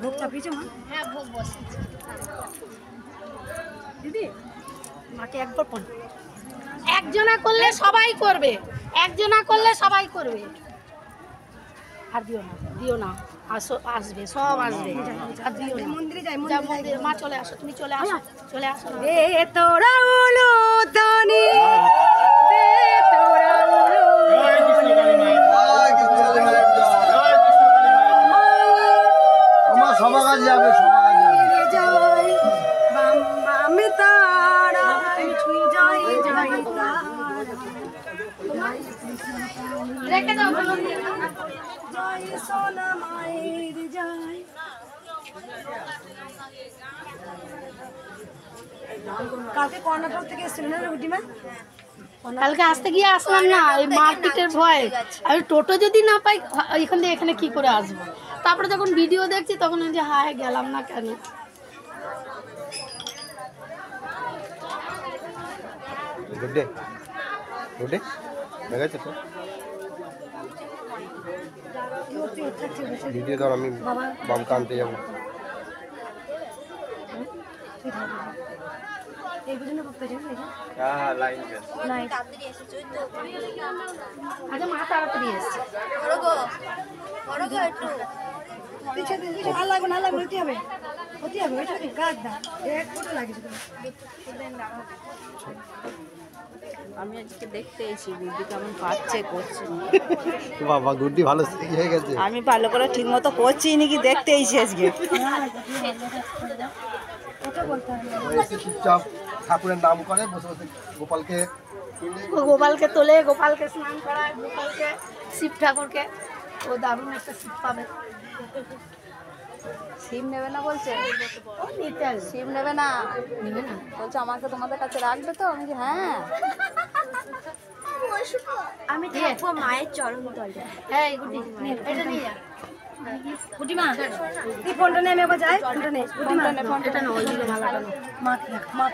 ভোগ চাপিয়েছে মা? হ্যাঁ ভোগ বসেছে। দিদি মাকে একবার পড়। একজনা করলে সবাই করবে, একজনা করলে সবাই করবে। আর দিও না আসবে, সব আসবে। আর দিও না, মন্দিরে যাই, যা মন্দিরে। মা চলে আসো, তুমি চলে আসো, চলে আসো। এ তোরা উলো তনি তোরা উলো আমার সবার কাছে যাবে, সবার কাছে যাবে। জয় বাম তারা জয় জয় তারা রেখে দাও ভালো। জয় সোনা মায়ের জয়। কালকে কর্ণাটক থেকে এসেছিল না গুটি মা? কালকে আসতে গিয়ে আসলাম না, এই মারপিটের ভয়। আমি টোটো যদি না পাই এখান থেকে এখানে কি করে আসবো? তারপরে যখন ভিডিও দেখছি তখন যে হায় গেলাম না কেন। গুড্ডে গুড্ডে দেখাচ্ছে তো ভিডিও ধর, আমি বাম কানতে যাবো। আচ্ছা মা তাড়াতাড়ি এসছে। আর লাগবে না, লাগবে হতে হবে, হতে হবে। ওইটা গাছ দা এক ফটো লাগিয়েছে। আমি আজকে দেখতে এসেছি গুড্ডি কেমন পাচ্ছে করছে। বাবা গুড্ডি ভালো হয়ে গেছে। আমি ভালো করে ঠিক মতো করছি নাকি দেখতে এসেছি আজকে। চুপচাপ ঠাকুরের নাম করে বসে বসে গোপালকে তোলে, গোপালকে স্নান করায়, গোপালকে শিব ঠাকুরকে। ও দারুণ একটা শিব পাবে। সিম নেবে না বলছে, ও নিতে আসবে। সিম নেবে না নেবে না? বলছে আমাকে তোমাদের কাছে রাখবে তো। আমি হ্যাঁ, আমি থাকবো মায়ের চরণ তলে। হ্যাঁ এই গুটি এটা নিয়ে যা। গুটি মা তুই ফোনটা নে, আমি একবার যাই। ফোনটা নে গুটি মা, এটা না, ওই দিকে মালাটা না। মা দেখ মা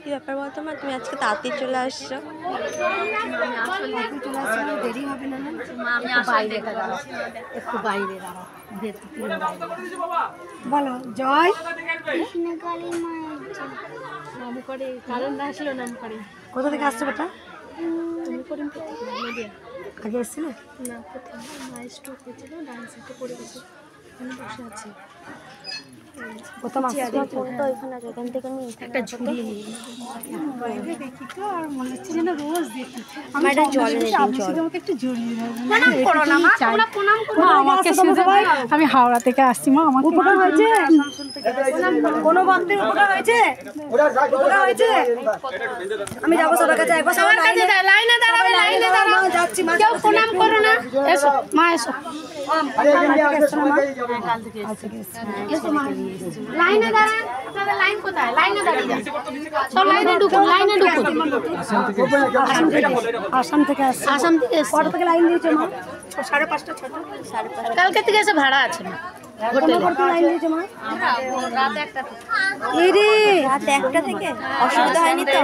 কি ব্যাপার বলতো মা, তুমি আজকে তাড়াতাড়ি চলে আসছো? দেরি হবে না? বাইরে দাঁড়াও, একটু বাইরে দাঁড়াও। বলো জয়। নাম করে কারণ না আসলো, নাম করে কোথা থেকে আসছো বেটা? তুমি করিম নদিয়া। আগে এসেছিলে? না কোথায়, মায়ের স্ট্রোক হয়েছিল, ডান সাইডে পড়ে গেছে, আমি বসে আছি। কোথাও আসছো? একটা ঝুড়ি দেখি তো, আর মনে হচ্ছে যেন রোজ দেখি। আমি এটা জল নেই, আমাকে একটু জড়িয়ে দাও। প্রণাম করো না মা, তোমরা প্রণাম করো। আমাকে শুধু আমি হাওড়া থেকে আসছি মা। আমার উপকার হয়েছে? কোনো ভক্তের উপকার হয়েছে? উপকার হয়েছে? আমি যাবো সবার কাছে, একবার সবার লাইনে লাইনে দাঁড়াবে, লাইনে দাঁড়াও। যাচ্ছি মা। কেউ প্রণাম করো না। এসো মা, এসো। এসো মা, লাইনে দাঁড়ান। আপনাদের লাইন কোথায়? লাইনে দাঁড়িয়ে যান। সব লাইনে ঢুকুন, লাইনে ঢুকুন। আসাম থেকে আসছি। আসাম থেকে এসছি। কটা থেকে লাইন দিয়েছো মা? 5:30 6টা। কালকে থেকে এসে ভাড়া আছে না হোটেলে। কটা লাইন দিয়েছো মা? রাত 1টা এরে রাত 1টা থেকে অসুবিধা হয়নি তো?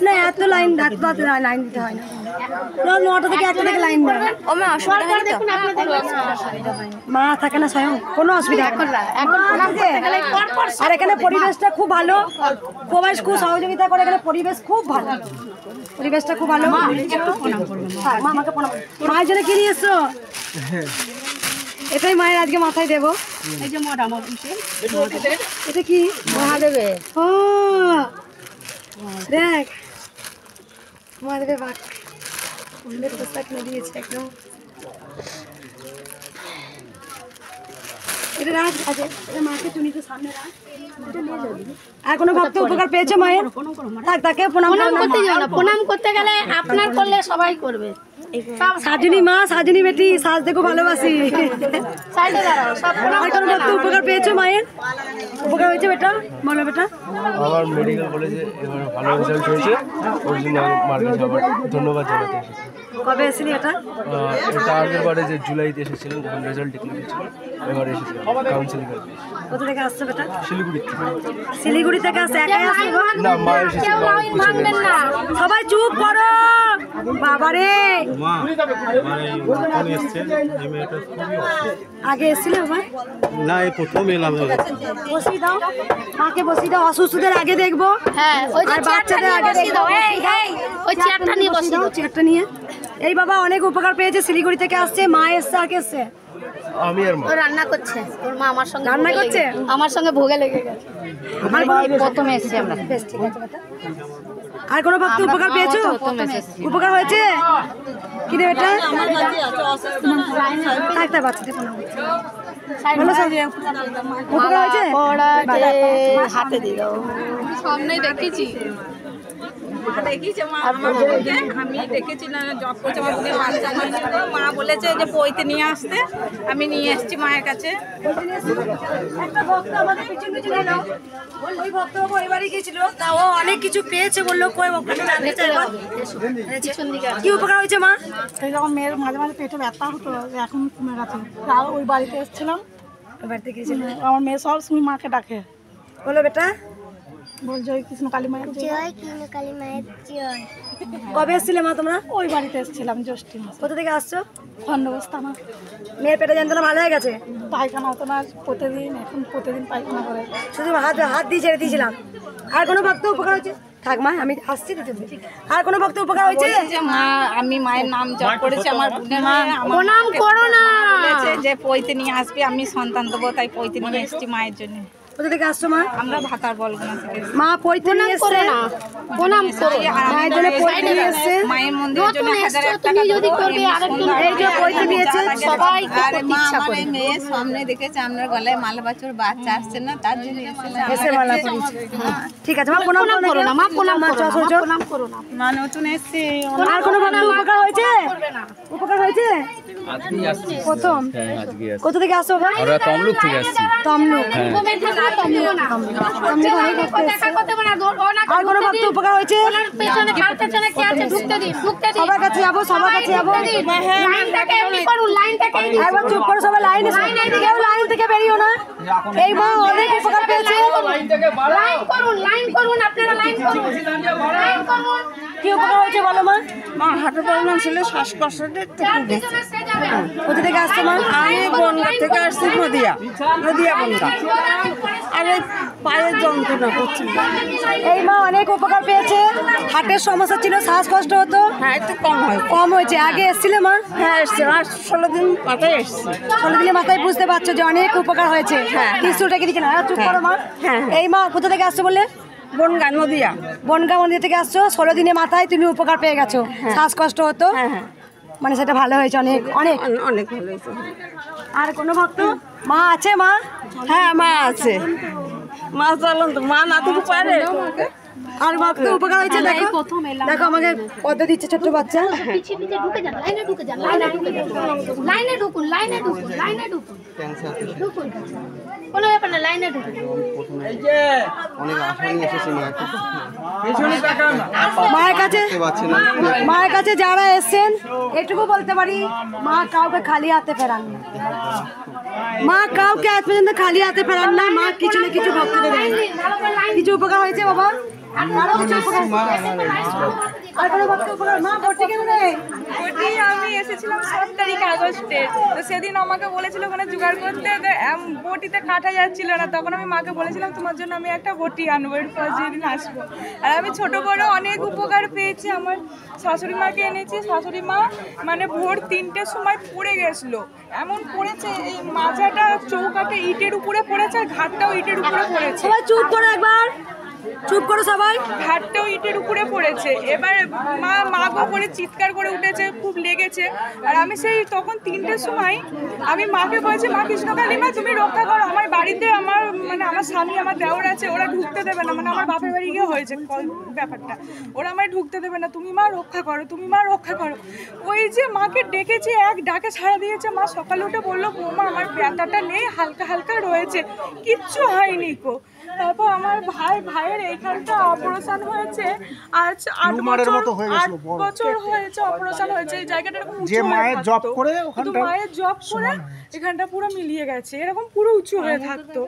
না, এত লাইন রাত লাইন দিতে হয় না। 9টা থেকে 1টা থেকে লাইন দেয়। ও মা অসুবিধা হয়নি তো? দেখুন আপনাদের মা থাকে না স্বয়ং, কোনো অসুবিধা এখন নেই। এখন প্রণাম করতে গেলে পর আর এখানে পরিবেশটা খুব ভালো, সবাই খুব সহযোগিতা করে। এখানে পরিবেশ খুব ভালো, পরিবেশটা খুব ভালো। একটু প্রণাম করবেন মা, আমাকে প্রণাম। মায়ের জন্য কি নিয়ে এসছো? এটাই মায়ের আজকে মাথায় দেবো। এই যে মোড়া আমার এটা কি মহাদেবে। ও দেখ মহাদেবের বাঘ ফুলের পোশাক নিয়ে দিয়েছে একদম। এটা রাখ আছে, এটা মাকে চুনিতে সামনে রাখ। আর কোনো ভক্ত উপকার পেয়েছে মায়ের? থাক, তাকে প্রণাম করতে যাও না, প্রণাম করতে গেলে আপনার করলে সবাই করবে। সাজনী মা, সাজনী বেটি, সাজতে খুব ভালোবাসি। সাইডে দাঁড়াও, সব প্রণাম আর কোনো ভক্ত উপকার পেয়েছো মায়ের? উপকার হয়েছে বেটা? বলো বেটা। আমার মেডিকেল কলেজে এবার ভালো রেজাল্ট হয়েছে, ওই জন্য আমি মার কাছে আবার ধন্যবাদ জানাতে এসেছি। কবে এসেছিলি এটা? এটা আগের বারে যে জুলাইতে এসেছিলেন যখন রেজাল্ট ডিক্লেয়ার হয়েছিল, এবারে এসেছিলেন কাউন্সিলিং এর। কোথা থেকে আসছে বেটা? শিলিগুড়ি থেকে। শিলিগুড়ি থেকে আসছে, একাই আসছে গো? না, মা এসেছিল। ভাঙবেন না, সবাই চুপ করো বাবারে। আগে এসেছিল ভাই? না, এই প্রথম এলাম। বসিয়ে দাও মাকে, বসিয়ে দাও। অসুস্থদের আগে দেখবো, হ্যাঁ ওই আর বাচ্চাদের আগে বসিয়ে দাও। এই এই ওই চেয়ারটা নিয়ে বসিয়ে দাও। চেয়ারটা নিয়ে। এই বাবা অনেক উপকার পেয়েছে, শিলিগুড়ি থেকে আসছে। মা এসছে, আগে এসছে? আমি আর মা। ও রান্না করছে, ওর মা আমার সঙ্গে রান্না ভোগে করছে? লেগে- আমার সঙ্গে ভোগে লেগে গেছে। আর কোনো প্রথমে এসেছি আমরা। বেশ, ঠিক আছে বেটা। আর কোনো ভক্ত উপকার পেয়েছো? উপকার হয়েছে কি রে বেটা? একটা বাচ্চাদের কোনো বলো সব উপকার হয়েছে? হাতে দিয়ে দাও। সামনেই দেখেছি, আমি দেখেছি না জব করছে আমার বোনের বাচ্চা হয়েছিল, মা বলেছে যে পইতে নিয়ে আসতে, আমি নিয়ে এসেছি মায়ের কাছে। একটা ভক্ত আমাদের পিছন পিছন এলো, ওই ভক্ত ওই বাড়ি গিয়েছিল, তা ও অনেক কিছু পেয়েছে বললো। কই ভক্তটা জানতে চাইবো। কি উপকার হয়েছে মা? এরকম মেয়ের মাঝে মাঝে পেটে ব্যথা হতো, এখন কমে গেছে। আর ওই বাড়িতে এসেছিলাম, ওই বাড়িতে গিয়েছিল, আমার মেয়ে সব সময় মাকে ডাকে, বলো বেটা। বল জয় কৃষ্ণ কালী মায়ের জয়। কবে এসেছিলে মা তোমরা? ওই বাড়িতে এসেছিলাম জ্যৈষ্ঠী মাসে। কোথা থেকে আসছো? খন্ডবস্তা আমার মেয়ের পেটে যন্ত্রণা ভালো হয়ে গেছে? পায়খানা হতো না প্রতিদিন, এখন প্রতিদিন পায়খানা করে। শুধু হাত হাত দিয়ে ছেড়ে দিয়েছিলাম। আর কোনো ভক্ত উপকার হয়েছে? থাক মা, আমি আসছি দিতে। আর কোনো ভক্ত উপকার হয়েছে? যে মা, আমি মায়ের নাম জপ করেছি, আমার বোনের মা প্রণাম করো না। বলেছে যে পইতে নিয়ে আসবি, আমি সন্তান দেবো, তাই পইতে নিয়ে এসেছি মায়ের জন্য। কোথা থেকে আসছো মা? আমরা ভাতার বলগুনা থেকে এসেছি। মা পৈতে নিয়ে এসছে, প্রণাম করো। মায়ের জন্য পৈতে নিয়ে এসছে। মায়ের মন্দিরের জন্য নতুন 1001 এসছো, টাকা তুমি দেবো, যদি করবে এমনি আরেকজন সুন্দর এই যে পৈতে নিয়েছে, সবাই আরে মা, আমার এই মেয়ের সামনে দেখেছে আপনার গলায় মালা বাছুর বাচ্চা আসছে না, তার জন্য এসেছিলাম। এসে মালা পরিয়েছে। ঠিক আছে মা, প্রণাম করো না মা, প্রণাম করো না, চল, চল। প্রণাম করো না। মা নতুন এসেছি। আর কোনো ভক্ত উপকার হয়েছে? উপকার হয়েছে প্রথম? কোথা থেকে আসছো ভাই? আমরা তমলুক থেকে আসছি। তমলুক। ঘুমে থাকো, তমলুক না। তমলুক অনেক ভক্ত এসছে। দেখা করতে পারে না, ওনাকে আর কোনো ঢুকতে ভক্ত দিন। উপকার হয়েছে? ওনার পেছনে কার পেছনে কে আছে ঢুকতে দিন, ঢুকতে দিন। সবার কাছে যাবো, সবার কাছে যাবো। লাইনটাকে এমনি করুন, লাইনটাকে এমনি করুন। একবার চুপ করো সবাই, লাইনে কেউ লাইন থেকে বেরিও না। এই মা অনেক উপকার পেয়েছে। লাইন করুন, আপনারা লাইন করুন, লাইন করুন। কি উপকার হয়েছে বলো মা? মা হাঁটু প্রবলেম ছিল, শ্বাসকষ্টটা একটু কমেছে। সে যাবে। কোথা থেকে আসছো মা? আমি বনগা থেকে আসছি, নদিয়া বনগা। আর এই পায়ের যন্ত্রণা করছি। এই মা অনেক উপকার পেয়েছে। হার্টের সমস্যা ছিল, শ্বাসকষ্ট হতো, হ্যাঁ একটু কম হয়। কম হয়েছে। আগে এসেছিলে মা? হ্যাঁ এসছে, আর 16 দিন মাথায় এসছি। 16 দিনের মাথায় বুঝতে পারছো যে অনেক উপকার হয়েছে। টিস্যুটা কি দিকে না, চুপ করো মা। এই মা কোথা থেকে আসছো বলে? বনগা নদিয়া। বনগাঁ মন্দির থেকে আসছো। 16 দিনের মাথায় তুমি উপকার পেয়ে গেছো। শ্বাসকষ্ট হতো, মানে সেটা ভালো হয়েছে অনেক অনেক। অনেক ভালো হয়েছে। আর কোনো ভক্ত মা আছে? মা হ্যাঁ মা আছে, মা চলুন তো, মা না তো পারে। আর ভক্ত উপকার হয়েছে? দেখো দেখো আমাকে পদ্মা দিচ্ছে ছোট্ট বাচ্চা। পিছিয়ে পিছিয়ে ঢুকে যান, লাইনে ঢুকে যান, লাইনে ঢুকে যান। লাইনে ঢুকুন, লাইনে ঢুকুন, লাইনে ঢুকুন। ঢুকুন। কোনো ব্যাপার না, লাইনে ঢুকুন। অনেক আশা নিয়ে এসেছি মায়ের কাছে যারা এসেছেন এটুকু বলতে পারি, মা কাউকে খালি হাতে ফেরান না। মা কাউকে আজ পর্যন্ত খালি হাতে ফেরান না। মা কিছু না কিছু ভক্তদের দেন। কিছু উপকার হয়েছে বাবা? আরো কিছু উপকার? আর কোনো ভক্ত উপকার? মা ভর্তি কেন নেই? ওটি আমি এসেছিলাম 7 তারিখ আগস্টে, তো সেদিন আমাকে বলেছিল ওখানে জোগাড় করতে, বটিতে কাটা যাচ্ছিল না, তখন আমি মাকে বলেছিলাম তোমার জন্য আমি একটা বটি আনবো, এরপর যেদিন আসবো। আর আমি ছোট বড় অনেক উপকার পেয়েছি। আমার শাশুড়ি মাকে এনেছি, শাশুড়ি মা মানে ভোর 3টের সময় পড়ে গেছিলো, এমন পড়েছে এই মাজাটা চৌকাটে ইটের উপরে পড়েছে, আর ঘাটটাও ইটের উপরে পড়েছে। সবাই চুপ করো একবার, চুপ করো সবাই। ঘাটটাও ইটের উপরে পড়েছে। এবার মা গো করে চিৎকার করে উঠেছে, খুব লেগেছে। আর আমি সেই তখন 3টের সময় আমি মাকে বলেছি, মা কৃষ্ণকালী মা তুমি রক্ষা করো, আমার বাড়িতে আমার স্বামী আমার দেওর আছে, ওরা ঢুকতে দেবে না, মানে আমার বাপের বাড়ি গিয়ে হয়েছে ব্যাপারটা, ওরা আমায় ঢুকতে দেবে না, তুমি মা রক্ষা করো, তুমি মা রক্ষা করো। ওই যে মাকে ডেকেছি, এক ডাকে ছাড়া দিয়েছে। মা সকালে উঠে বললো বৌমা আমার ব্যথাটা নেই, হালকা হালকা রয়েছে, কিচ্ছু হয়নি কো। তারপর আমার ভাইয়ের এইখানটা অপারেশন হয়েছে, আজ 8 বছর হয়েছে অপারেশন হয়েছে। এই জায়গাটা এরকম উঁচু মায়ের জব করে এখানটা পুরো মিলিয়ে গেছে, এরকম পুরো উঁচু হয়ে থাকতো।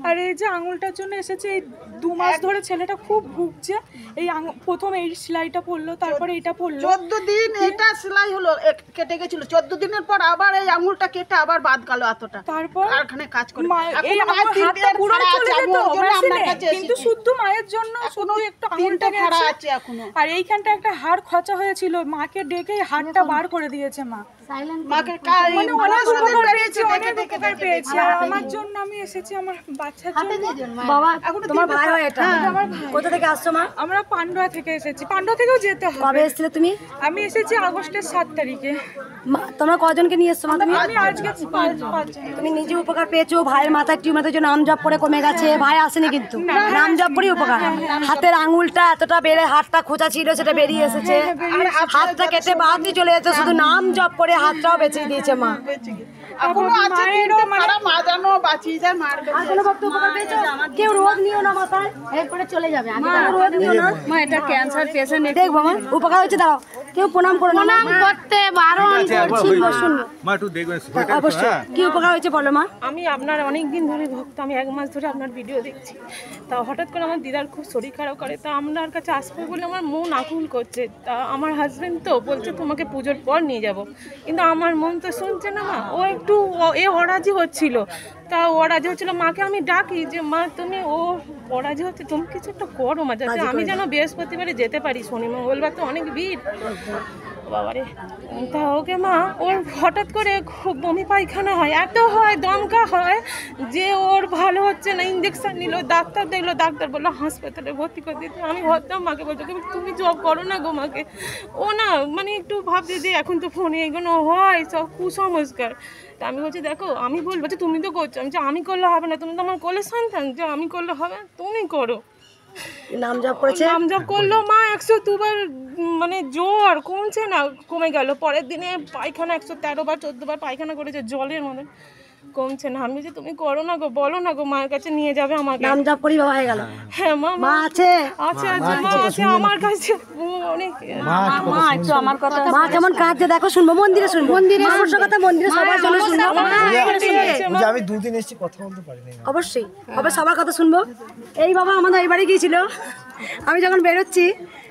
আর এই যে আঙুলটার জন্য এসেছে, এই 2 মাস ধরে ছেলেটা খুব ভুগছে। এই প্রথম এই সেলাইটা পড়লো, তারপরে এটা পড়লো। 14 দিন এটা সেলাই হলো, কেটে গেছিল। 14 দিনের পর আবার এই আঙুলটা কেটে আবার বাদ গেল এতটা। তারপর কারখানায় কাজ করে এই হাতটা পুরো চলে যেত মেশিনে, কিন্তু শুধু মায়ের জন্য শুধু একটু আঙুলটা খাড়া গেছে। আছে এখনো। আর এইখানটা একটা হাড় খচা হয়েছিল, মাকে ডেকে হাড়টা বার করে দিয়েছে মা। মাকে মানে অনেক উপকার পেয়েছি, অনেক উপকার পেয়েছি। আর আমার জন্য আমি এসেছি, আমার বাচ্চার জন্য। বাবা তোমার ভাই হয় এটা? কোথা থেকে আসছো মা? আমরা পান্ডুয়া থেকে এসেছি, পান্ডুয়া থেকেও যেতে হবে। কবে এসেছিলে তুমি? আমি এসেছি আগস্টের 7 তারিখে। তোমরা কজনকে নিয়ে এসছো মা তুমি? আমি আজকে 5 জন। তুমি নিজে উপকার পেয়েছো, ভাইয়ের মাথায় টিউমারের জন্য নাম জপ করে কমে গেছে, ভাই আসেনি কিন্তু নাম জপ করে উপকার। হাতের আঙুলটা এতটা বেড়ে হাতটা খোঁচা ছিল, সেটা বেরিয়ে এসেছে। হাতটা কেটে বাদ দিয়ে চলে যেত, শুধু নাম জপ করে হাতটাও বেঁচে দিয়েছে মা। এখনো আছে, মারা মা জানো বাঁচিয়ে যায় মার কাছে। আর কোনো ভক্ত উপকার পেয়েছো? কেউ রোদ নিও না মাথায়, এরপরে চলে যাবে। রোদ নিও না মা, এটা ক্যান্সার পেশেন্ট। দেখবো মা উপকার হয়েছে। দাঁড়াও, কেউ প্রণাম করো না। প্রণাম করতে বারণ শুনবো শুনবো মা একটু দেখবেন অবশ্যই। কি উপকার হয়েছে বলো মা? আমি আপনার অনেক দিন ধরে ভক্ত, আমি 1 মাস ধরে আপনার ভিডিও দেখছি। তা হঠাৎ করে আমার দিদার খুব শরীর খারাপ করে, তা আপনার কাছে আসবো বলে আমার মন আকুল করছে। তা আমার হাজবেন্ড তো বলছে তোমাকে পুজোর পর নিয়ে যাব, কিন্তু আমার মন তো শুনছে না মা। ও একটু অরাজি হচ্ছিল, তা অরাজি হচ্ছিল। মাকে আমি ডাকি যে মা তুমি অরাজি হচ্ছে, তুমি কিছু একটা করো মা, যাতে আমি যেন বৃহস্পতিবারে যেতে পারি। শনি মঙ্গলবার তো অনেক ভিড় বাবারে। তা ওকে মা, ওর হঠাৎ করে খুব বমি পায়খানা হয়, এত হয় দমকা হয় যে ওর ভালো হচ্ছে না। ইঞ্জেকশন নিল, ডাক্তার দেখলো, ডাক্তার বললো হাসপাতালে ভর্তি করে দিতে। আমি ভাবতাম মাকে বলতো তুমি জব করো না গো মাকে। ও না মানে একটু ভাবছে যে এখন তো ফোনে এগুলো হয়, সব কুসংস্কার। তা আমি বলছি দেখো, আমি বলবো যে তুমি তো করছো, আমি করলে হবে না, তুমি তো আমার কোলে সন্তান, যে আমি করলে হবে, তুমি করো। নাম জপ করেছে, নাম জপ করলো মা। 102 বার মানে জ্বর কমছে না, কমে গেল। পরের দিনে পায়খানা 113 বার 14 বার পায়খানা করেছে, জলের মতন, কমছে না। আমি যে তুমি করো না গো, বলো না গো, মায়ের কাছে নিয়ে যাবে আমাকে। নাম জপ করি বাবা হয়ে গেল। হ্যাঁ মা, মা আছে আছে মা আছে আমার কাছে অনেক। মা একটু আমার কথা। মা কেমন কাঁদছে দেখো, শুনবো মন্দিরে, শুনবো মন্দিরে কথা, মন্দিরে সবার জন্য শুনবো। আমি 2 দিন এসেছি, কথা বলতে পারিনি। অবশ্যই সবার কথা শুনবো। এই বাবা আমাদের এই বাড়ি গিয়েছিল, আমি যখন বেরোচ্ছি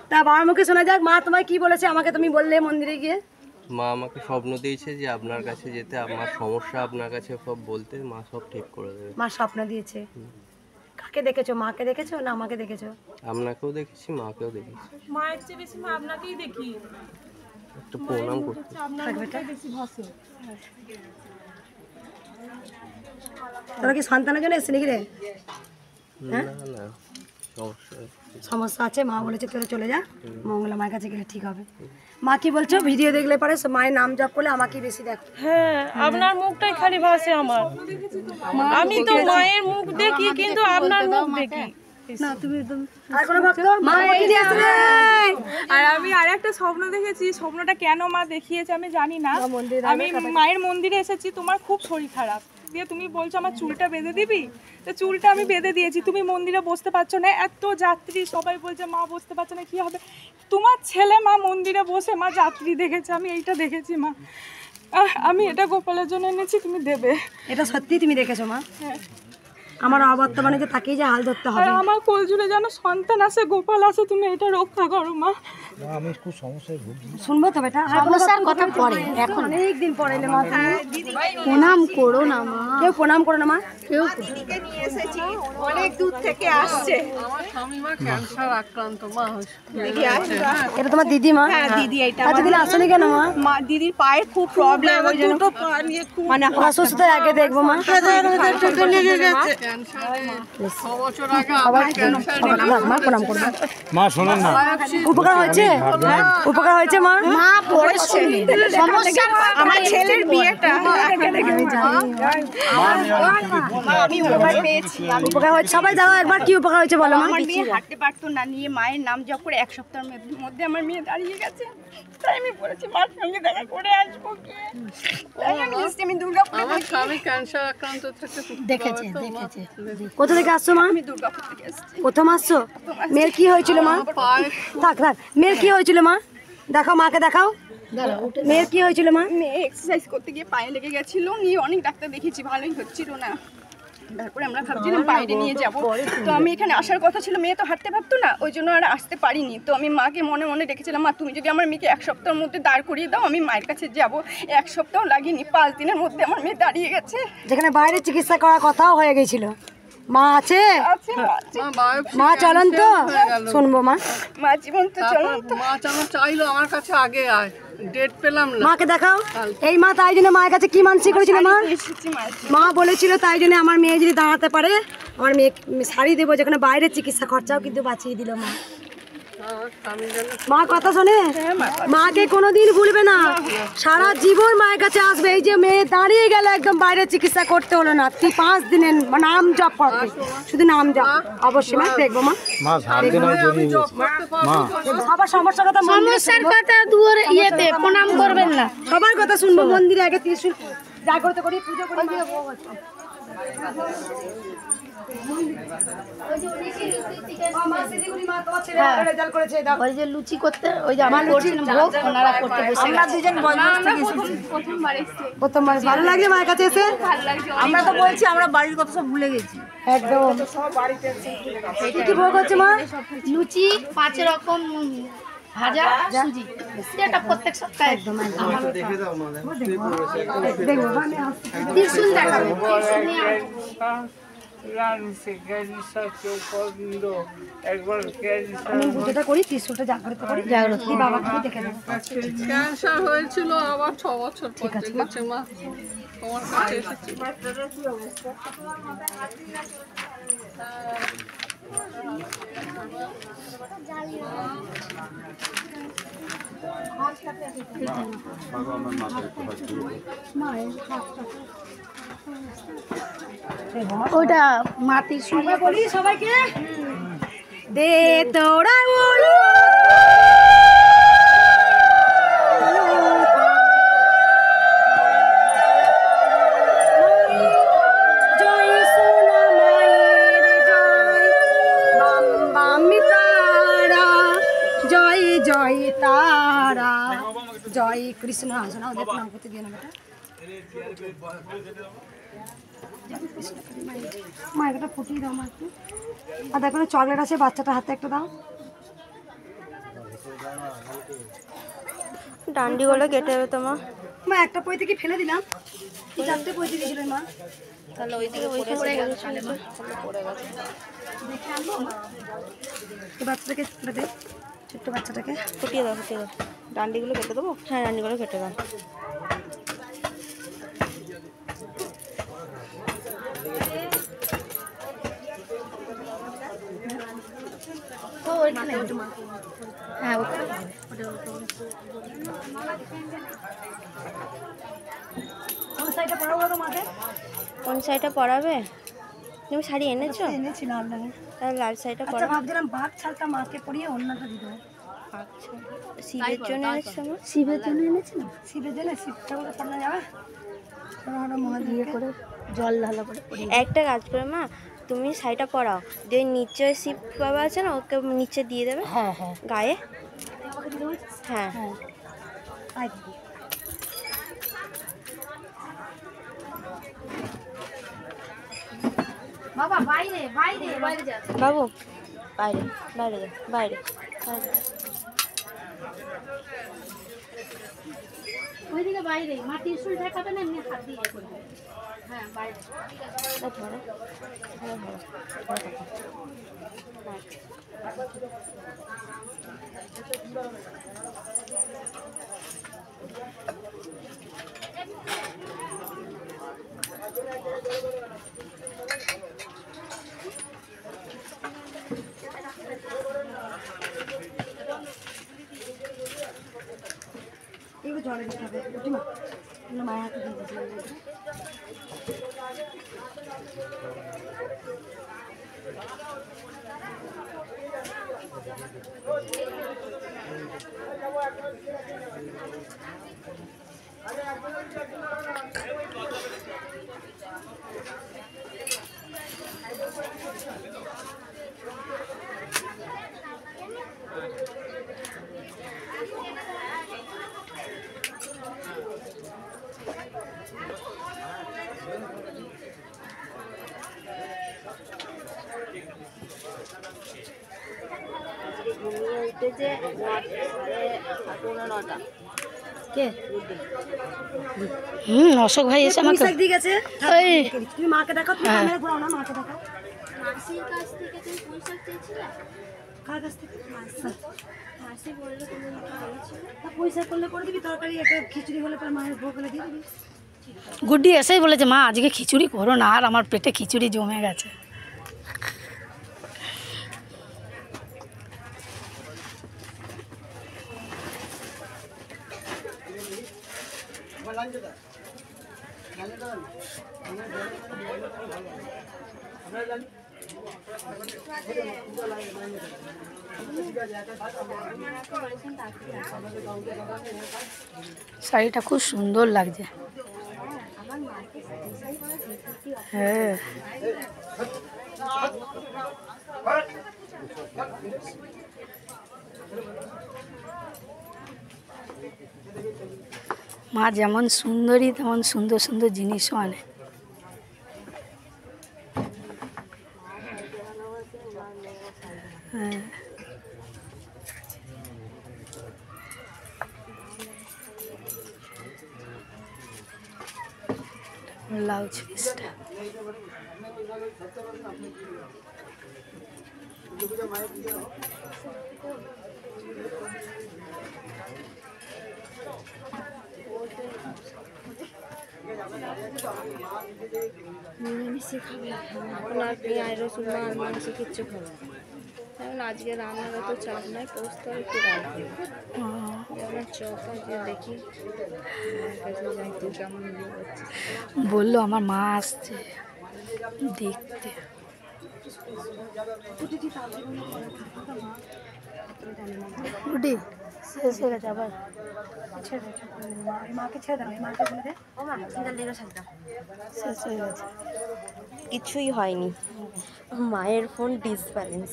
তা বাবার মুখে শোনা যাক। মা তোমায় কি বলেছে আমাকে তুমি বললে মন্দিরে গিয়ে? মা আমাকে স্বপ্ন দিয়েছে যে আপনার কাছে যেতে, আমার সমস্যা আপনার কাছে সব বলতে, মা সব ঠিক করে দেবে। মা স্বপ্ন দিয়েছে। কাকে দেখেছো? মাকে দেখেছো না আমাকে দেখেছো? আপনাকেও দেখেছি, মাকেও দেখেছি। মায়ের চেয়ে বেশি মা আপনাকেই দেখি, একটু প্রণাম করতে। তোরা কি সন্তানের জন্য এসে নাকি রে? না না, সমস্যা আছে, মা বলেছে তোরা চলে যা, মঙ্গলা মায়ের কাছে গেলে ঠিক হবে। মা কি বলছো? ভিডিও দেখলে পরে মায়ের নাম জপ করলে আমাকে বেশি দেখো। হ্যাঁ আপনার মুখটাই খালি ভাসে আমার। আমি তো মায়ের মুখ দেখি, কিন্তু আপনার মুখ দেখি না। তুমি একদম আর কোনো ভক্ত মা কি দিয়ে আসলে? আর আমি আরেকটা স্বপ্ন দেখেছি, স্বপ্নটা কেন মা দেখিয়েছে আমি জানি না। আমি মায়ের মন্দিরে এসেছি, তোমার খুব শরীর খারাপ, দিয়ে তুমি বলছো আমার চুলটা বেঁধে দিবি, তো চুলটা আমি বেঁধে দিয়েছি। তুমি মন্দিরে বসতে পারছো না, এত যাত্রী, সবাই বলছে মা বসতে পারছে না, কি হবে? তোমার ছেলে মা মন্দিরে বসে মা যাত্রী দেখেছে, আমি এইটা দেখেছি মা। আমি এটা গোপালের জন্য এনেছি, তুমি দেবে। এটা সত্যি তুমি দেখেছো মা? হ্যাঁ। আমার অবর্তমানে যে তাকেই যে হাল ধরতে হবে। আমার কোল জুড়ে যেন সন্তান আসে, গোপাল আসে, তুমি এটা রক্ষা করো মা। আমি খুব সমস্যায় ভুগি। শুনবো তো বেটা, সমস্যার কথা পরে, এখন অনেক দিন পরে এলে মা। প্রণাম করো না মা, কেউ প্রণাম করো না মা, কেউ। দিদিকে নিয়ে এসেছি, অনেক দূর থেকে আসছে। আমার স্বামী মা ক্যান্সার আক্রান্ত মা। এটা তোমার দিদি মা? হ্যাঁ দিদি, এটা আচ্ছা দিদি আসলে কেন মা? মা দিদির পায়ে খুব প্রবলেম, ওই জন্য পা নিয়ে খুব মানে অসুস্থ আগে দেখবো মা। মা শোনেন না, উপকার হয়েছে? হয়েছে? উপকার হয়েছে মা? মা পড়েছে সমস্যা আমার ছেলের বিয়েটা আমি উপকার পেয়েছি। উপকার হয়েছে, সবাই দাও একবার কি উপকার হয়েছে বলো মা। আমার মেয়ে হাঁটতে পারতো না, নিয়ে মায়ের নাম জপ করে 1 সপ্তাহের মধ্যে আমার মেয়ে দাঁড়িয়ে গেছে। তাই আমি বলেছি মার সঙ্গে দেখা করে আসবো কি। তাই আমি এসেছি, আমি দুর্গাপুরে আমার স্বামী ক্যান্সার আক্রান্ত থেকে দেখেছে। কোথা থেকে আসছো মা? আমি দুর্গাপুর থেকে এসেছি। প্রথম আসছো? মেয়ের কি হয়েছিল মা? থাক থাক, মেয়ের কি হয়েছিল মা? দেখাও মাকে, দেখাও মেয়ের কি হয়েছিল মা? মেয়ে এক্সারসাইজ করতে গিয়ে পায়ে লেগে গেছিল, নিয়ে অনেক ডাক্তার দেখিয়েছি, ভালোই হচ্ছিল না। তারপরে আমরা ভাবছিলাম বাইরে নিয়ে যাব। তো আমি এখানে আসার কথা ছিল, মেয়ে তো হাঁটতে পারতো না, ওই জন্য আর আসতে পারিনি। তো আমি মাকে মনে মনে ডেকেছিলাম, মা তুমি যদি আমার মেয়েকে 1 সপ্তাহের মধ্যে দাঁড় করিয়ে দাও, আমি মায়ের কাছে যাব। 1 সপ্তাহ লাগেনি, 5 দিনের মধ্যে আমার মেয়ে দাঁড়িয়ে গেছে। যেখানে বাইরে চিকিৎসা করার কথাও হয়ে গেছিল। মা আছে? মা চলেন তো শুনবো মা। মা জীবন তো চলুন তো। মা চাইলো আমার কাছে আগে আয়, ডেট পেলাম না। মাকে দেখাও। এই মা তাই জন্য মায়ের কাছে কি মানসিক করেছিল মা? মা বলেছিল তাই জন্য আমার মেয়ে যদি দাঁড়াতে পারে আমার মেয়ে শাড়ি দেবো, যেখানে বাইরের চিকিৎসা খরচাও কিন্তু বাঁচিয়ে দিল মা। মা কথা শোনে, মাকে কোনোদিন ভুলবে না, সারা জীবন মায়ের কাছে আসবে। এই যে মেয়ে দাঁড়িয়ে গেল, একদম বাইরে চিকিৎসা করতে হলো না, 5 দিনের নাম জপ করবে, শুধু নাম জপ। অবশ্যই মা দেখবো মা। সবার সমস্যার কথা, সমস্যার কথা দুয়ারে ইয়েতে প্রণাম করবেন না, সবার কথা শুনবো। মন্দিরে আগে ত্রিশূল জাগ্রত করি, পুজো করি। ওই যে লুচি করতে, ওই যে আমার ভোগ ওনারা করতে বসে গেছে। প্রথমবার ভালো লাগে মায়ের কাছে এসে। আমরা তো বলছি আমরা বাড়ির কথা সব ভুলে গেছি। একদম। কি ভোগ হচ্ছে মা? লুচি 5 রকম, ভাজা, সুজি, এটা প্রত্যেক সপ্তাহে একদম ত্রিশূল দেখাবে। আমি পুজোটা করি, ত্রিশূলটা জাগ্রত করি, জাগ্রত বাবাকে দেখে দেবো। ক্যান্সার হয়েছিল, আবার 6 বছর পর দেখেছে মা তোমার কাছে এসেছি। ওটা মাটির সবাই বলি সবাইকে দে তোরা বলো জয় সোনা মায়ের জয়, বাম বামি তারা জয় জয় তারা, জয় কৃষ্ণ। আসনা ওদের প্রণাম করতে দিয়ে না বেটা। মা একটা ফুটিয়ে দাও মা একটু। আর দেখো চকলেট আছে, বাচ্চাটা হাতে একটা দাও। ডান্ডিগুলো কেটে দেবে তোমার। মা একটা পই থেকে ফেলে দিলাম, 4টে পই দিয়েছিল মা। তাহলে ওই দিকে পড়ে গেছে। বাচ্চাটাকে ফুটে দে, ছোট্ট বাচ্চাটাকে ফুটিয়ে দাও, ফুটিয়ে দাও। ডান্ডিগুলো কেটে দেবো? হ্যাঁ, ডান্ডিগুলো কেটে দাও। হ্যাঁ, কোন সাইডে পড়াবো তো মাকে? কোন সাইডটা পরাবে? তুমি শাড়ি এনেছো? এনেছি লাল রঙের। তাহলে লাল শাড়িটা আচ্ছা, পরাও। ভাবছিলাম বাঘ ছালটা মাকে পরিয়ে অন্যটা দিতে হবে। আচ্ছা, শিবের জন্য এনেছো আমার? শিবের জন্য এনেছি না? শিবের জন্য শিব ঠাকুরকে পড়ানো যাবে? ওরা মহা দিয়ে করে জল ঢালা করে পড়ি। একটা কাজ করে মা, তুমি শাড়িটা পরাও, যে নিচে শিব বাবা আছে না, ওকে নিচে দিয়ে দেবে। হ্যাঁ হ্যাঁ, গায়ে। হ্যাঁ হ্যাঁ তাই দিদি। বাবা বাইরে বাইরে বাইরে যা। বাবু বাইরে, বাইরে যা, বাইরে বাইরে। ওইদিকে বাইরে মা ত্রিশূল দেখাবে না, এমনি হাত দিয়ে করবে। হ্যাঁ বাইরে। ধরো, জলে দিতে হবে বুঝলি মা মায়ের হাতে দিয়ে দিয়েছিলাম কে অশোক ভাই এসে আমাকে দিয়ে গেছে তুমি মাকে দেখাও তুমি ক্যামেরা ঘোরাও না মাকে দেখাও মাসির কাছ থেকে তুমি পয়সা চেয়েছিলে কার কাছ থেকে মাসি বললো তুমি বলেছিলে পয়সা করলে করে দিবি তরকারি একটা খিচুড়ি হলে পরে মায়ের ভোগ হলে দিয়ে দিবি গুড্ডি এসেই বলেছে মা আজকে খিচুড়ি করো না আর আমার পেটে খিচুড়ি জমে গেছে শাড়িটা খুব সুন্দর লাগছে হ্যাঁ মা যেমন সুন্দরী তেমন সুন্দর সুন্দর জিনিসও আনে হ্যাঁ ব্লাউজ পিসটা নিরামিষই খাবে এখন আর পেঁয়াজ রসুন মাছ মাংস কিচ্ছু খাবে কারণ আজকে রান্নার তো চাপ নাই পোস্ত একটু রাখবে যেমন চপা যে দেখি বললো আমার মা আসছে দেখতে গুডি শেষ হয়ে গেছে আবার মাকে ছেড়ে দাও মাকে বলে দে শেষ হয়ে গেছে কিছুই হয়নি মায়ের ফোন ডিসব্যালেন্স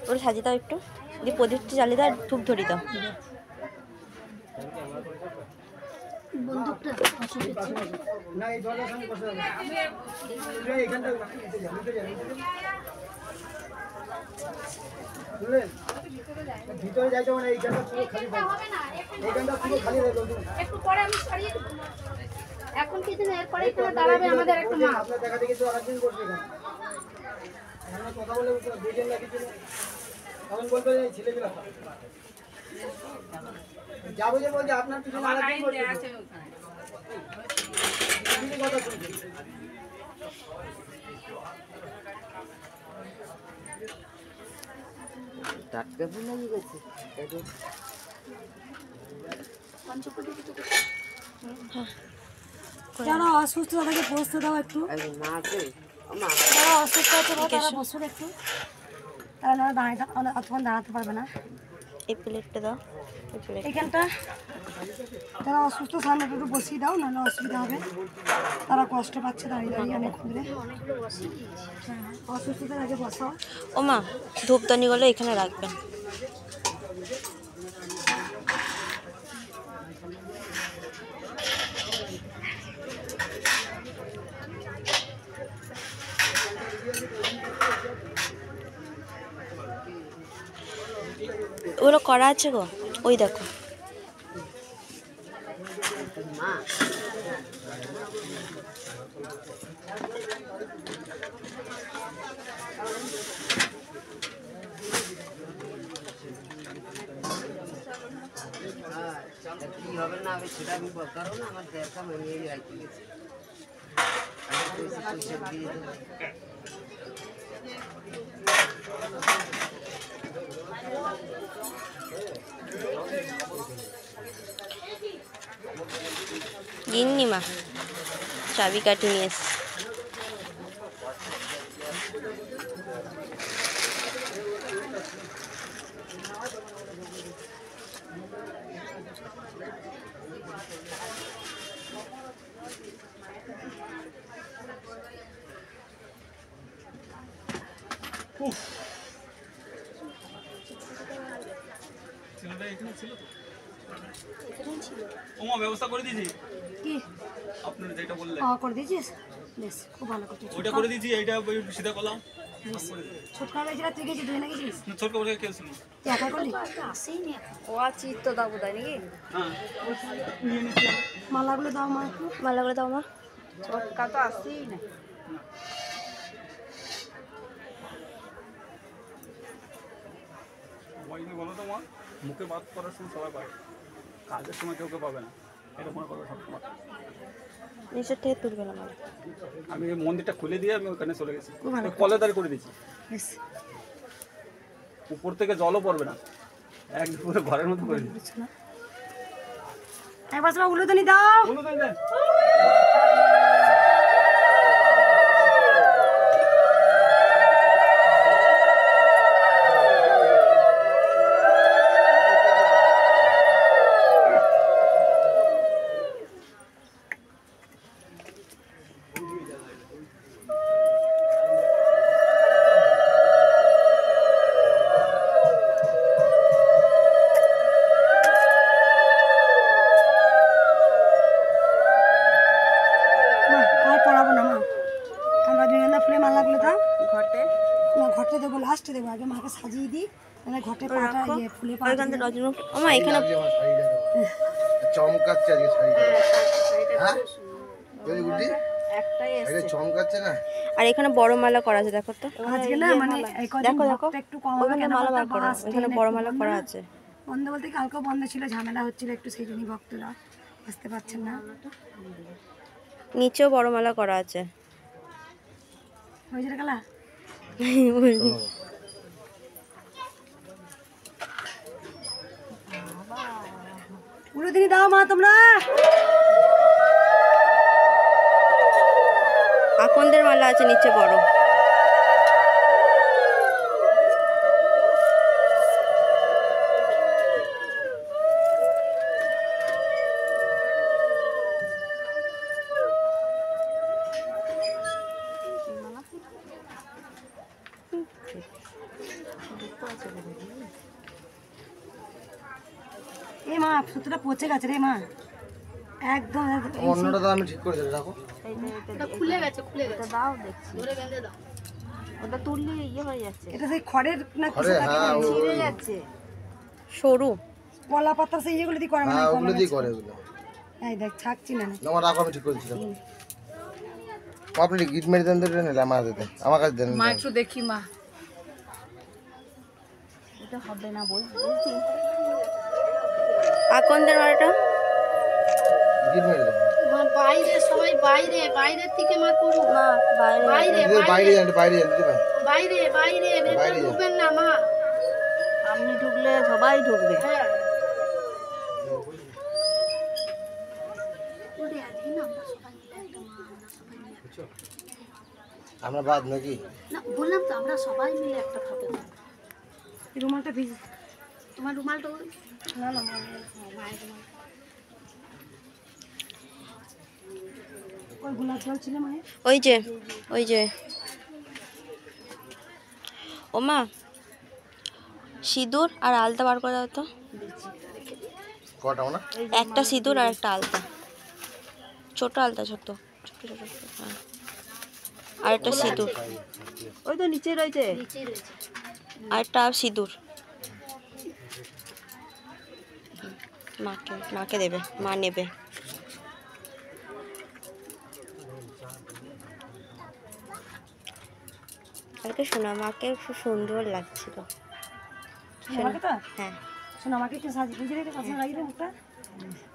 ওরা সাজিয়ে দাও একটু দিয়ে প্রদীপটা জ্বালিয়ে দাও আর ধূপ ধরিয়ে দাও বন্দুকটা না এই দলের সঙ্গে বসে যাবে এইখানটা বুঝলেন ভিতরে যাইতে মানে এইখানটা পুরো খালি থাকবে এইখানটা পুরো খালি থাকবে একটু পরে আমি সরিয়ে দেব এখন কিছু না এরপরে এখানে দাঁড়াবে আমাদের একটা মা আপনার দেখা দেখি তো আরেকদিন করছে এখানে আমরা কথা বলে দুইজন না কিছু তখন বলবে ছেলেগুলো যাবো যে বলছে আপনার পিছনে আরেকদিন করছে কথা শুনছি টাটকা ফুল লাগিয়ে গেছে যারা অসুস্থ তাদেরকে বসতে দাও একটু যারা অসুস্থ আছে তারা বসুন একটু তারা না দাঁড়াতে অতক্ষণ দাঁড়াতে পারবে না এই প্লেটটা দাও এইখানটা যারা অসুস্থ সামনে একটু বসিয়ে দাও নাহলে অসুবিধা হবে তারা কষ্ট পাচ্ছে দাঁড়িয়ে দাঁড়িয়ে অনেক ধরে অসুস্থতার আগে বসাও ও মা ধূপদানিগুলো এখানে রাখবেন ওগুলো করা আছে গো ওই দেখো কি হবে না হবে সেটা আমি বলতে পারবো না আমার দেখা মেনে রাখতে গেছি গিন্নি মা চাবি কাঠি নিয়ে এসছে। ব্যবস্থা করে দিয়েছি কি আপনার যেটা বললেন করে দিয়েছিস? বেশ, খুব ভালো করছিস। ওইটা করে দিয়েছি, এইটা সিধা করলাম। ছোটকা বেজরা তুই গেছিস, তুই না গেছিস? ছোট করে খেলছিল তুই একা করলি? ও আছে তো দাও বোধ হয় নাকি? হ্যাঁ মালাগুলো দাও মা একটু। মালাগুলো দাও মা। ছোটকা তো আসেই না। বলো তো মা, মুখে বাদ করার সময় সবাই পাবে, কাজের সময় কেউ পাবে না, এটা মনে করো সবসময়। নিচের থেকে তুলবে না মালা। আমি এই মন্দিরটা খুলে দিয়ে আমি ওখানে চলে গেছি, কলেদারি করে দিয়েছি। উপর থেকে জলও পড়বে না, একদম পুরো ঘরের মধ্যে করে দিচ্ছি। একবার উলুদানি দাও। উলুদানি দেন। ঘটে দেবো, লাস্টে দেবো, আগে মাকে সাজিয়ে দিই, মানে ঘটে পাটা ইয়ে ফুলে পাটা এখানে চমকাচ্ছে আজকে শাড়িটা, হ্যাঁ চমকাচ্ছে না। আর এখানে বড় মালা করা আছে, দেখো তো আজকে না, মানে দেখো দেখো একটু কম হবে কেন, মালা বার করা, এখানে বড় মালা করা আছে। বন্ধ বলতে কালকেও বন্ধ ছিল, ঝামেলা হচ্ছিল একটু, সেই জন্যই ভক্তরা আসতে পারছেন না। নিচেও বড় মালা করা আছে। হয়েছে কালা উলুদিনী দাও মা তোমরা। আকন্দের মালা আছে নিচে বড়। এ মা সুতোটা পচে গেছে রে মা, একদম। অন্যটা তো আমি ঠিক করে দিই, রাখো। এটা খুলে গেছে, খুলে গেছে, দাও দেখছি। ধরে বেঁধে দাও। ওটা তুললে ইয়ে হয়ে যাচ্ছে, এটা সেই খড়ের না কিছু খড়ের, থাকে, হ্যাঁ, ছিঁড়ে যাচ্ছে। সরু কলা পাতা সেই ইয়েগুলো দিয়ে করে, মানে হ্যাঁ ওগুলো দিয়ে করে ওগুলো। এই দেখ ছাকছি না আমার রাখো, আমি ঠিক করে দিচ্ছি। আপনি গিট মেরে দেন, নিলে আমার হাতে দেন, আমার কাছে দেন। মা একটু দেখি মা, এটা হবে না বলছি। আকন্দের মালাটা গিট মেরে দেন। মা বাইরে, সবাই বাইরে, বাইরের থেকে মা করুক। মা বাইরে বাইরে, বাইরে যান, বাইরে যান দিদি ভাই, বাইরে, বাইরে, ভেতরে ঢুকবেন না মা। আপনি ঢুকলে সবাই ঢুকবে। হ্যাঁ ওরে আজকে না আমরা সবাই মিলে একটা মা, আমরা সবাই মিলে, আমরা বাদ নাকি? না বললাম তো, আমরা সবাই মিলে একটা ফটো। রুমালটা ভিজে, তোমার রুমালটা না না মায়ের রুমাল। ওই গোলাপ জল ছিল মায়ের, ওই যে ও মা, সিঁদুর আর আলতা বার করে দাও তো। কটা না? একটা সিঁদুর আর একটা আলতা, ছোট আলতা, ছোট ছোট ছোট, হ্যাঁ। আর একটা সিঁদুর, ওই তো নিচে রয়েছে, আর একটা সিঁদুর। মাকে দেবে, মা নেবে। কালকে শোনা মাকে খুব সুন্দর লাগছিল। হ্যাঁ শোনো আমাকে একটু সাজিয়ে বুঝে রেখে পাশে লাগিয়ে দে মুখটা।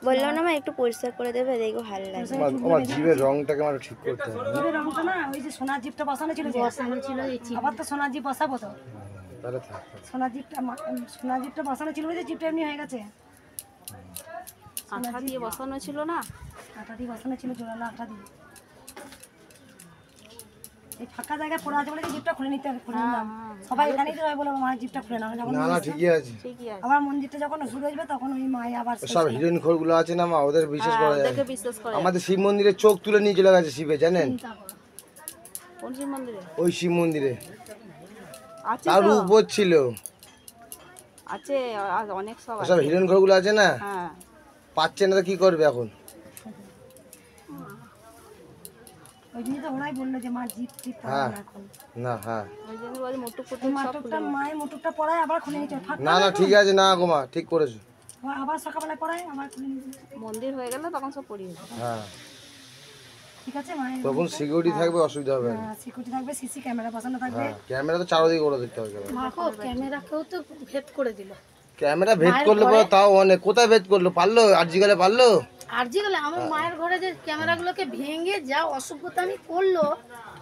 বললাম না মা একটু পরিষ্কার করে দেবে, দেখো ভালো লাগবে। আমার জিভের রংটাকে আমার ঠিক করতে হবে। জিভের রংটা না, ওই যে সোনার জিভটা বসানো ছিল, আবার তো সোনার জিভ বসাবো তো। তাহলে থাক। সোনার জিভটা বসানো ছিল, ওই যে জিভটা এমনি হয়ে গেছে। আঠা দিয়ে বসানো ছিল না, কাটাটি বসানো ছিল জোড়ালো আটা দিয়ে। এই ফাঁকা জায়গায় পড়ে আছে বলে জিপটা খুলে নিতে হবে, খুলে নিলাম। সবাই এখানেই তো বলে মা জিপটা খুলে নাও। যখন না না ঠিকই আছে। আবার মন্দিরটা যখন শুরু হয়ে যাবে তখন ওই মাই আবার সব হিরোইন খোরগুলো আছে না মা, ওদের বিশ্বাস করা যায়। আমাদের শিব মন্দিরে চোখ তুলে নিয়ে চলে গেছে শিবে, জানেন? কোন শিব মন্দিরে? ওই শিব মন্দিরে আছে তার উপর ছিল আছে অনেক সব সব হিরোইন খোরগুলো আছে না, হ্যাঁ পাচ্ছে না তো কি করবে এখন? ওই জন্য তো ওরাই বললো যে মা জিপ টিপ হ্যাঁ এখন না হ্যাঁ ওই জন্য বলে মুটুক মাটুকটা মায়ের মুটুকটা পড়ায় আবার খুলে নিতে ফাঁকা না না ঠিক আছে না গো মা, ঠিক করেছো। আবার সকালবেলায় পড়ায় আবার খুলে নিতে। মন্দির হয়ে গেলে তখন সব পড়িয়ে দেবে। হ্যাঁ ঠিক আছে মায়ের তখন সিকিউরিটি থাকবে, অসুবিধা হবে না। সিকিউরিটি থাকবে, সিসি ক্যামেরা বসানো থাকবে। হ্যাঁ ক্যামেরা তো চারদিকে ওরা দেখতে হবে। মাকে ক্যামেরাকেও তো ভেদ করে দিল। ক্যামেরা ভেদ করলে পরে তাও অনেক, কোথায় ভেদ করলো? পারলো আরজিগালে পারলো? আরজি গেলে আমার মায়ের ঘরে যে ক্যামেরাগুলোকে ভেঙে যা অসভ্যতা আমি করলো,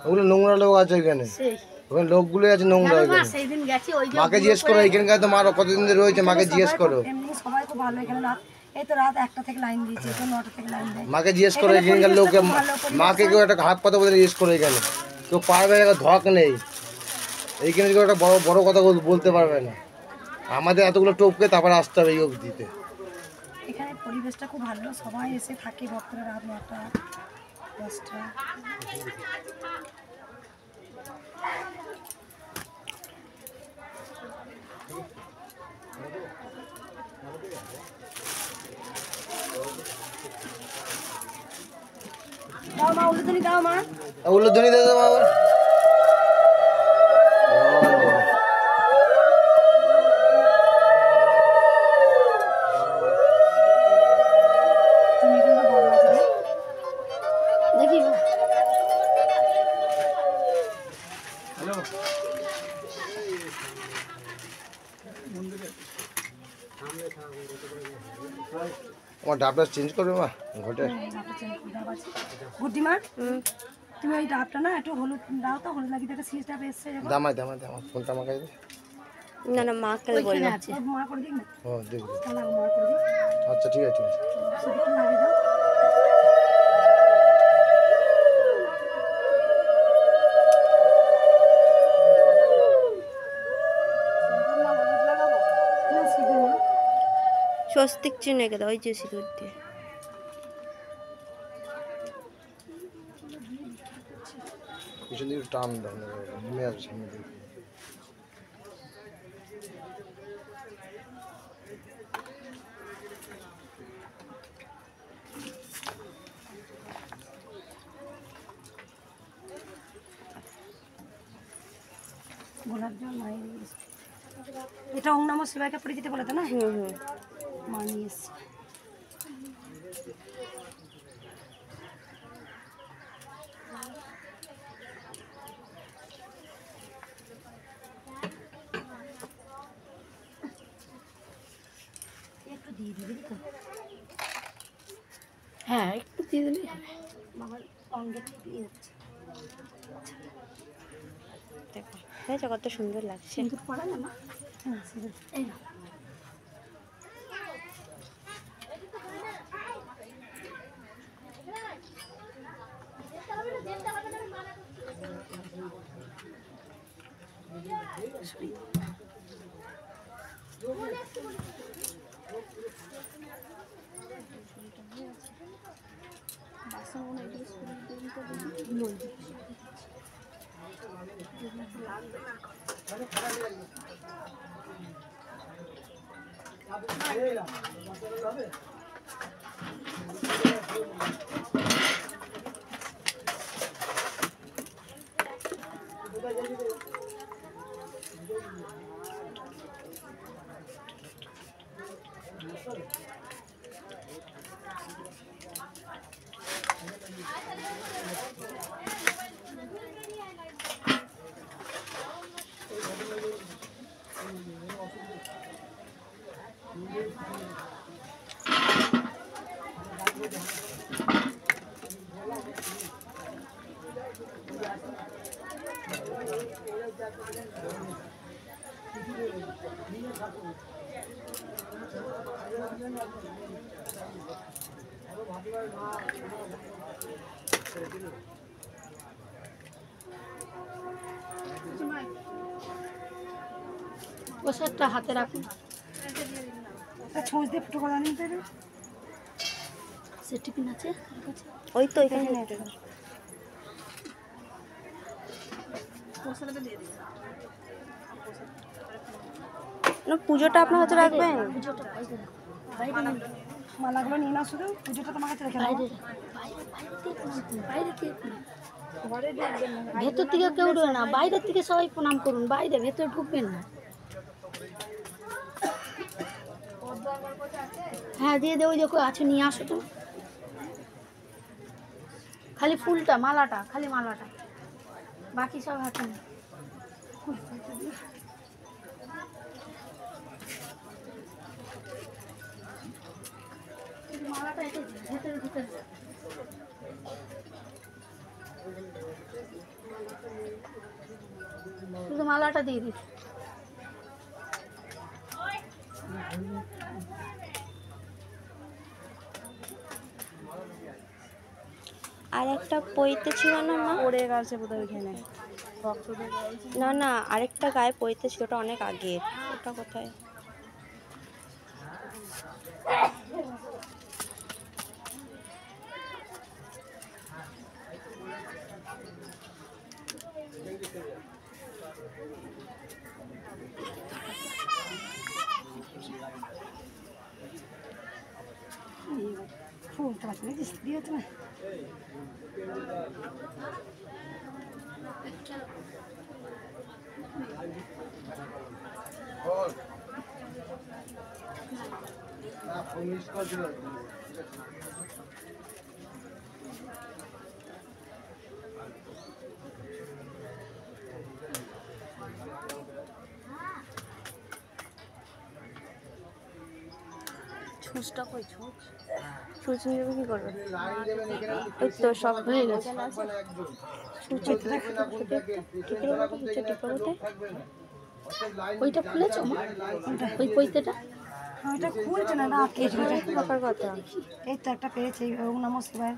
ওগুলো নোংরা লোক আছে এখানে, সেই ওখানে লোকগুলো আছে নোংরা। মা ওইখানে সেই দিন গেছি ওই যে মাকে জিজ্ঞেস করো, এখানকার তো মার কতদিন ধরে রয়েছে, মাকে জিজ্ঞেস করো। এমনি সবাই খুব ভালো এখানে রাত, এই তো রাত 1টা থেকে লাইন দিয়েছে, তো 9টা থেকে লাইন দেয়। মাকে জিজ্ঞেস করো এখানকার লোককে, মাকে কেউ একটা হাত কথা বলে জিজ্ঞেস করো, এখানে কেউ পারবে না, ধক নেই এইখানে, কেউ একটা বড় বড় কথা বলতে পারবে না। আমাদের এতগুলো টোপকে তারপরে আসতে হবে এই অবধিতে। এখানে পরিবেশটা খুব ভালো, সবাই এসে থাকে ভক্তরা রাত 9টা 10টা। দাও মা উলুধ্বনি দাও মা, উল্লধ্বনি দাও মা। দেখি আমার ডাবটা চেঞ্জ করবে মা ঘটে। গুড্ডি মা তুমি ওই ডাবটা না একটু হলুদ দাও তো, হলুদ লাগিয়ে একটা শীষ ডাব এসছে যখন। দামাই দামাই দামাই ফোনটা আমাকে দে। না না মা কালে বলবো। আছে মা করে দিক না, ও দেখবি। তাহলে মা করে দিক। আচ্ছা ঠিক আছে ঠিক আছে। শুধু একটু লাগিয়ে দাও। স্বস্তিক চিহ্ন এঁকে দাও, ওই যে সিঁদুর দিয়ে। পিছন দিকে টান দাও, ঘুমে আসবে সামনে দিকে। গোলাপ জল মায়ের এটা ওম নমঃ শিবায়কে পড়ে যেতে বলে তো না? মা নিয়ে এসছে। একটু দিয়ে দিবি তো? হ্যাঁ একটু দিয়ে দিলেই হবে। বাবার অঙ্গে দিয়ে যাচ্ছে। দেখো কত সুন্দর লাগছে। সিঁদুর পড়া না মা? হ্যাঁ সিঁদুর এই না। প্রসাদটা হাতে রাখুন। ছোঁচ দিয়ে ফুটো করা নিতে হবে। সে টিফিন আছে ওই তো এখানে না, পুজোটা আপনার হাতে রাখবেন। মালাগুলো নিয়ে নাও, শুধু পুজোটা তোমার কাছে রেখে দাও। ভেতর থেকে কেউ ঢোকে না, বাইরের থেকে সবাই প্রণাম করুন, বাইরে ভেতরে ঢুকবেন না। হ্যাঁ দিয়ে দেবো, দেখো আছে, নিয়ে আসো তো। খালি ফুলটা, মালাটা, খালি মালাটা, বাকি সব হাতে নেই। মালাটা এসে ভেতরে ঢুকে শুধু মালাটা দিয়ে দিচ্ছি। আর একটা পইতে ছিল না মা, পড়ে গেছে বোধহয় ওইখানে। না না আরেকটা গায়ে পইতে ছিল, ওটা অনেক আগে, ওটা কোথায়? ফুলটা পাচ্ছি না, দিয়েছে না। ছুঁচটা কই? ছুঁচ নিয়ে কি করবে? ওই তো সব হয়ে গেছে। ওইটা খুলেছো মা? ওই পৈতেটা ওইটা খুলছে না, না আটকে ব্যাপার কথা। এই তো একটা পেয়েছে, ওম নমঃ শিবায়।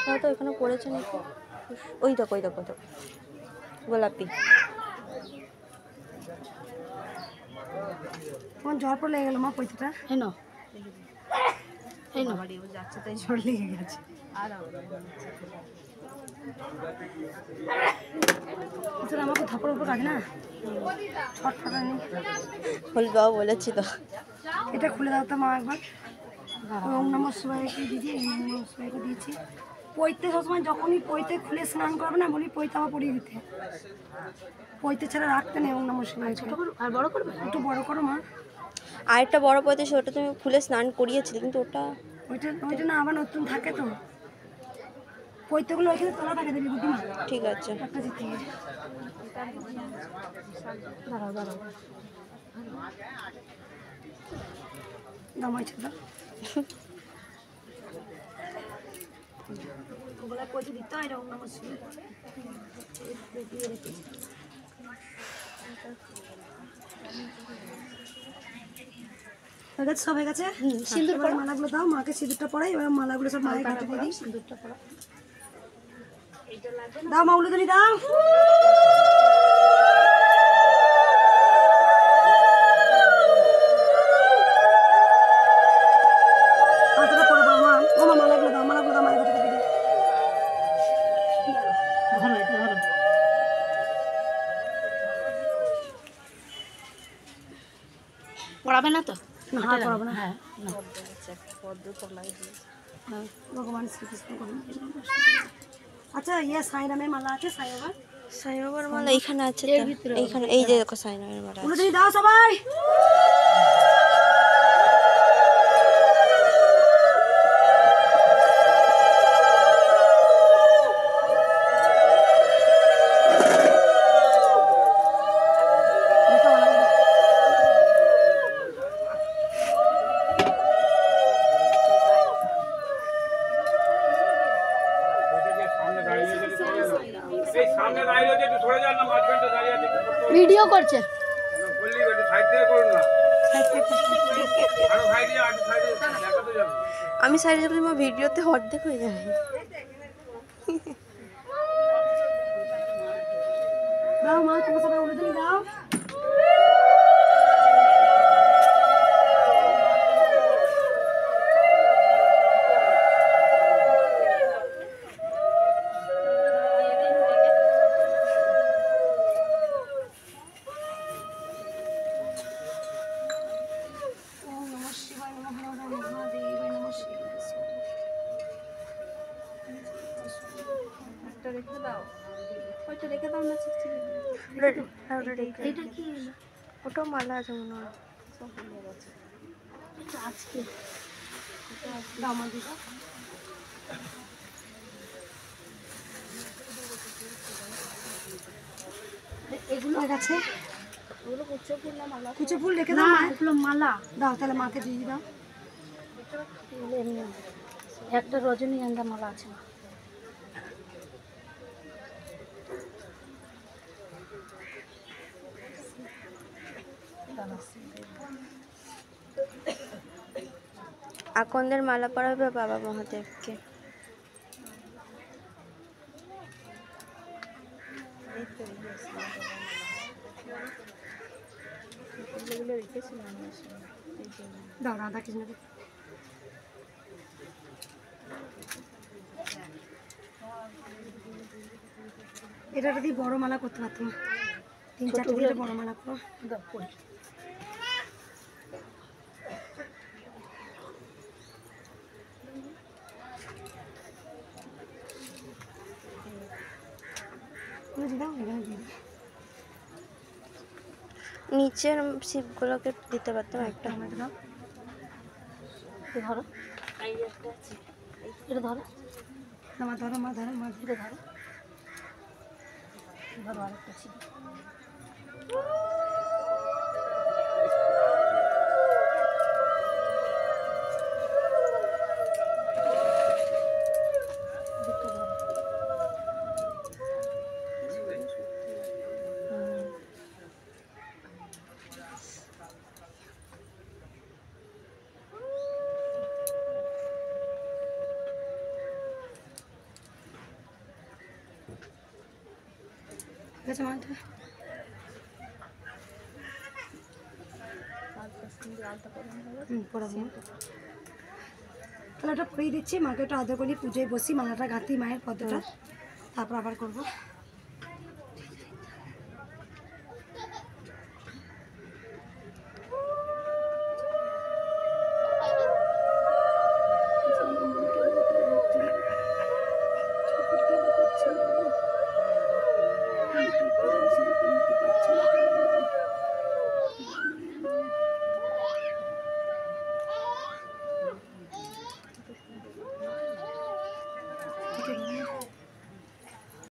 হয়তো এখানে পড়েছে নাকি। ওই দেখো ওই দেখো, গোলাপি। তোমার জ্বর পড়ে লেগে গেল মা পৈতেটা? এই নাও, এই নাও। যাচ্ছে তাই জ্বর লেগে গেছে। আমাকে থাপড় উপর রাখে না, ছটফটা নেই। খুলবাও বলেছি তো। এটা খুলে দাও তো মা একবার। ওম নমঃ শিবায়কে দিদি, ওম নমঃ শিবায়কে দিয়েছি। পৈতে সবসময় যখনই পৈতে খুলে স্নান করবে না, বলি পৈতে আবার পরিয়ে দিতে। পৈতে ছাড়া রাখতে নেই ওম নমঃ শিবায়কে। আর বড় করবে? একটু বড় করো মা। আরেকটা বড় পৈতে ছিল, ওটা তুমি খুলে স্নান করিয়েছিলে, কিন্তু ওটা ওইটা না আবার নতুন থাকে তো। পৈতেগুলো ওইখানে তোলা থাকে, দেবী বুদ্ধিমা। ঠিক আছে। একটা দিতে দাঁড়াও দাঁড়াও, দামাই ছিল ওগুলো পৈতে দিতে হয়, ওম নমঃ শিবায়। হয়ে গেছে, সব হয়ে গেছে। সিঁদুর পরে মালাগুলো দাও, মাকে সিঁদুরটা পরাই, এবার মালাগুলো সব মায়ের ঘাটে দিয়ে দিই। সিঁদুরটা পরা দাও মা, উলুদানি দাও। মাথাটা পরে পড়ো মা। ও মা মালাগুলো দাও, মালাগুলো দাও, মায়ের ঘাটে দিয়ে দিই। ধরো এটা ধরো। পড়াবে না তো? না হাত পড়াবো না। হ্যাঁ না। ভগবান শ্রীকৃষ্ণ করুন। আচ্ছা ইয়ে সাইরামের মালা আছে, সাইবাবার? সাইবাবার মালা এইখানে আছে তো, এইখানে এই যে দেখো সাইবাবার মালা। উলুদানি দাও সবাই। ভিডিও করছে। আমি সাইডে যাবো, আমার ভিডিওতে অর্ধেক হয়ে যাবে। দাও মা, তোমার সবাই উঠে দিন, দাও। এটা কি ওটা মালা আছে মনে হয়, সব ভুলে গেছে আজকে। দাও মা, দিদা। এগুলো আছে, ওগুলো কুচো ফুল না মালা? কুচো ফুল রেখে দাও মা, এগুলো মালা দাও, তাহলে মাকে দিয়ে দাও। একটা রজনীগন্ধা মালা আছে। আকন্দের মালা পরাবে বাবা মহাদেবকে। দাও রাধা কৃষ্ণ। এটা যদি বড় মালা করতে পারতাম, 3-4 দিয়ে বড় মালা করো। নিচের শিবগুলোকে দিতে পারতাম একটা। ধরো, এটা ধরো, মা ধরো, মা ধরো, মা ধরে ধরো, ধরো আরেকটা ছিল। তাহলে ওটা পরিয়ে দিচ্ছি মাকে, একটু আদর করি, পুজোয় বসি, মালাটা গাঁথি মায়ের পদ্মটা, তারপর আবার করবো।